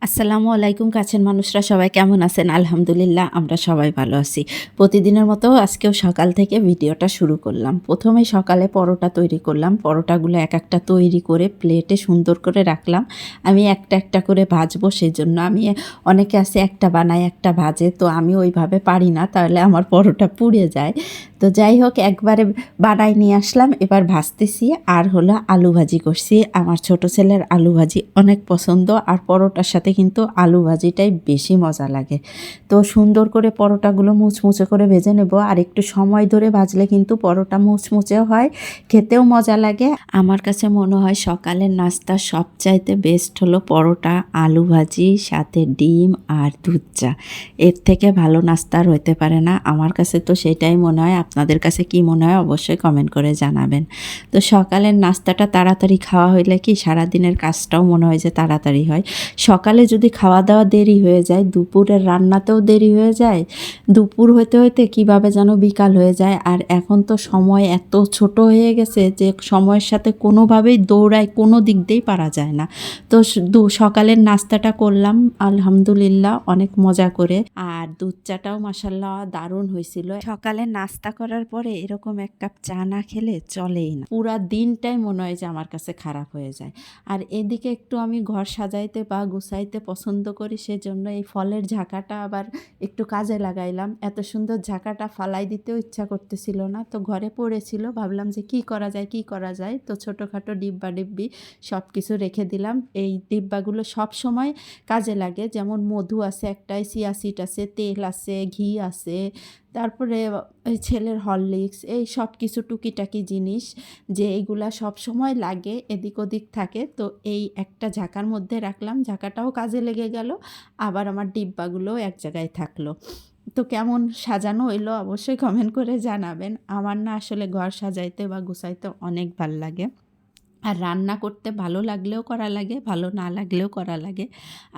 আসসালামু আলাইকুম কাছের মানুষরা সবাই কেমন আছেন? আলহামদুলিল্লাহ আমরা সবাই ভালো আছি। প্রতিদিনের মতো আজকেও সকাল থেকে ভিডিওটা শুরু করলাম। প্রথমে সকালে পরোটা তৈরি করলাম। পরোটাগুলো এক একটা তৈরি করে প্লেটে সুন্দর করে রাখলাম। আমি একটা একটা করে ভাজবো, সেজন্য আমি অনেকে আছে একটা বানায় একটা ভাজে, তো আমি ওইভাবে পারি না, তাহলে আমার পরোটা পুড়ে যায়। তো যাই হোক, একবারে বানাই নিয়ে আসলাম, এবার ভাজতেছি। আর হলো আলু ভাজি করছি। আমার ছোট ছেলের আলু ভাজি অনেক পছন্দ, আর পরোটার সাথে কিন্তু আলু ভাজিটাই বেশি মজা লাগে। তো সুন্দর করে পরোটাগুলো মুচমুচে করে ভেজে নেব, আর একটু সময় ধরে ভাজলে কিন্তু পরোটা মুচমুচেও হয়, খেতেও মজা লাগে। আমার কাছে মনে হয় সকালের নাস্তা সবচাইতে বেস্ট হলো পরোটা, আলু ভাজি, সাথে ডিম আর দুধ চা। এর থেকে ভালো নাস্তা আর হতে পারে না, আমার কাছে তো সেটাই মনে হয়। আপনাদের কাছে কি মনে হয় অবশ্যই কমেন্ট করে জানাবেন। তো সকালের নাস্তাটা তাড়াতাড়ি খাওয়া হইলে কি সারাদিনের কাজটাও মনে হয় যে তাড়াতাড়ি হয়। সকালে যদি খাওয়া দাওয়া দেরি হয়ে যায়, দুপুরের রান্নাতেও দেরি হয়ে যায়, দুপুর হতে হতে কিভাবে যেন বিকাল হয়ে যায়। আর এখন তো সময় এত ছোট হয়ে গেছে যে সময়ের সাথে কোনোভাবেই দৌড়ায় কোনো দিক দিয়েই পারা যায় না। তো সকালের নাস্তাটা করলাম আলহামদুলিল্লাহ অনেক মজা করে, আর দুধ চাটাও মাশাল্লাহ দারুণ হয়েছিল। সকালে নাস্তা করার পরে এরকম এক কাপ চা না খেলে চলেই না, পুরা দিনটাই মনে হয় যে আমার কাছে খারাপ হয়ে যায়। আর এদিকে একটু আমি ঘর সাজাইতে বা গুছাইতে পছন্দ করি, সেজন্য এই ফলের ঝাঁকাটা আবার একটু কাজে লাগাইলাম। এত সুন্দর ঝাঁকাটা ফালাই দিতেও ইচ্ছা করতেছিল না, তো ঘরে পড়েছিল, ভাবলাম যে কি করা যায় কি করা যায়। তো ছোটোখাটো ডিব্বা ডিব্বি সব কিছু রেখে দিলাম। এই ডিব্বাগুলো সব সময় কাজে লাগে, যেমন মধু আছে একটাই, চিয়া সিড আছে, তেল আছে, ঘি আছে, তারপরে এই ছেলের হরলিক্স, এই সব কিছু টুকিটাকি জিনিস যে এইগুলা সব সময় লাগে, এদিক ওদিক থাকে। তো এই একটা ঝাঁকার মধ্যে রাখলাম, ঝাঁকাটাও কাজে লেগে গেল, আবার আমার ডিব্বাগুলোও এক জায়গায় থাকলো। তো কেমন সাজানো হইলো অবশ্যই কমেন্ট করে জানাবেন। আমার না আসলে ঘর সাজাইতে বা গুছাইতে অনেক ভাল লাগে, আর রান্না করতে ভালো লাগলেও করা লাগে, ভালো না লাগলেও করা লাগে।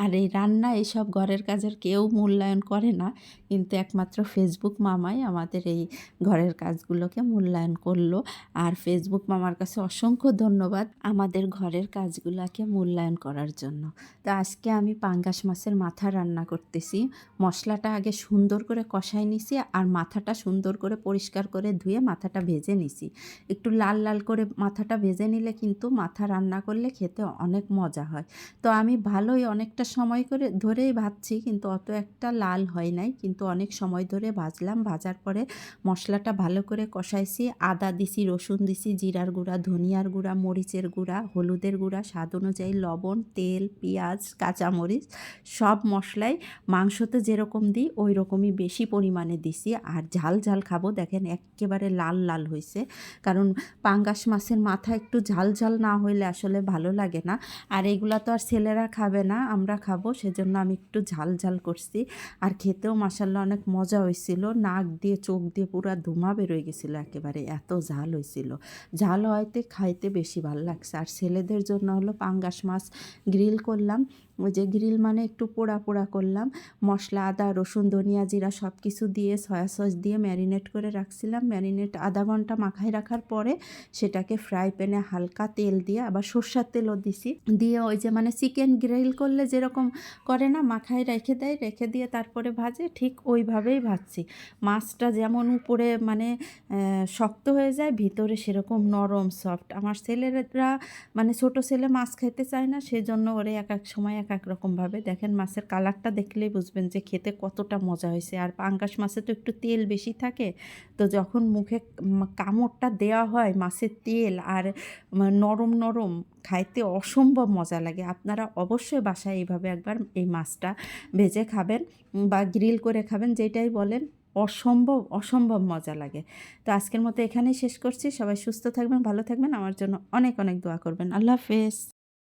আর এই রান্না এইসব ঘরের কাজের কেউ মূল্যায়ন করে না, কিন্তু একমাত্র ফেসবুক মামাই আমাদের এই ঘরের কাজগুলোকে মূল্যায়ন করলো। আর ফেসবুক মামার কাছে অসংখ্য ধন্যবাদ আমাদের ঘরের কাজগুলোকে মূল্যায়ন করার জন্য। তো আজকে আমি পাঙ্গাস মাছের মাথা রান্না করতেছি। মশলাটা আগে সুন্দর করে কষাই নিছি, আর মাথাটা সুন্দর করে পরিষ্কার করে ধুয়ে মাথাটা ভেজে নিছি। একটু লাল লাল করে মাথাটা ভেজে নিলে কিন্তু মাথা রান্না করলে খেতে অনেক মজা হয়। তো আমি ভালোই অনেকটা সময় করে ধরেই ভাজছি, কিন্তু অত একটা লাল হয় নাই, কিন্তু অনেক সময় ধরে ভাজলাম। ভাজার পরে মশলাটা ভালো করে কষাইছি, আদা দিছি, রসুন দিছি, জিরার গুঁড়া, ধনিয়ার গুঁড়া, মরিচের গুঁড়া, হলুদের গুঁড়া, স্বাদ অনুযায়ী লবণ, তেল, পেঁয়াজ, কাঁচামরিচ, সব মশলাই মাংসতে যেরকম দিই ওই রকমই বেশি পরিমাণে দিছি। আর ঝাল ঝাল খাবো, দেখেন একেবারে লাল লাল হয়েছে, কারণ পাঙ্গাস মাছের মাথা একটু ঝাল ঝাল না হইলে আসলে ভালো লাগে না। আর এগুলা তো আর ছেলেরা খাবে না, আমরা খাবো, সেজন্য আমি একটু ঝাল ঝাল করছি। আর খেতেও মাশাল্লাহ অনেক মজা হয়েছিল, নাক দিয়ে চোখ দিয়ে পুরা ধোঁয়া বেরোয় গেছিলো, একেবারে এত ঝাল হয়েছিল। ঝাল হয়তে খাইতে বেশি ভালো লাগছে। আর ছেলেদের জন্য হলো পাঙ্গাস মাছ গ্রিল করলাম। ওই যে গ্রিল মানে একটু পোড়া পোড়া করলাম, মশলা, আদা, রসুন, ধনিয়া, জিরা সব কিছু দিয়ে সয়া সস দিয়ে ম্যারিনেট করে রাখছিলাম। ম্যারিনেট আধা ঘন্টা মাখায় রাখার পরে সেটাকে ফ্রাই প্যানে হালকা তেল দিয়ে, আবার সর্ষের তেলও দিছি, দিয়ে ওই যে মানে চিকেন গ্রিল করলে যেরকম করে না, মাখায় রেখে দেয়, রেখে দিয়ে তারপরে ভাজে, ঠিক ওইভাবেই ভাজছি। মাছটা যেমন উপরে মানে শক্ত হয়ে যায়, ভিতরে সেরকম নরম সফট। আমার ছেলেরা মানে ছোট ছেলে মাছ খেতে চায় না, সেজন্য ওরে এক এক সময় এক এক রকমভাবে। দেখেন মাছের কালারটা দেখলেই বুঝবেন যে খেতে কতটা মজা হয়েছে। আর পাঙ্গাস মাছে তো একটু তেল বেশি থাকে, তো যখন মুখে কামড়টা দেওয়া হয় মাছের তেল আর নরম নরম, খাইতে অসম্ভব মজা লাগে। আপনারা অবশ্যই বাসায় এইভাবে একবার এই মাছটা ভেজে খাবেন বা গ্রিল করে খাবেন, যেটাই বলেন, অসম্ভব অসম্ভব মজা লাগে। তো আজকের মতো এখানেই শেষ করছি। সবাই সুস্থ থাকবেন, ভালো থাকবেন, আমার জন্য অনেক অনেক দোয়া করবেন। আল্লাহ হাফেজ।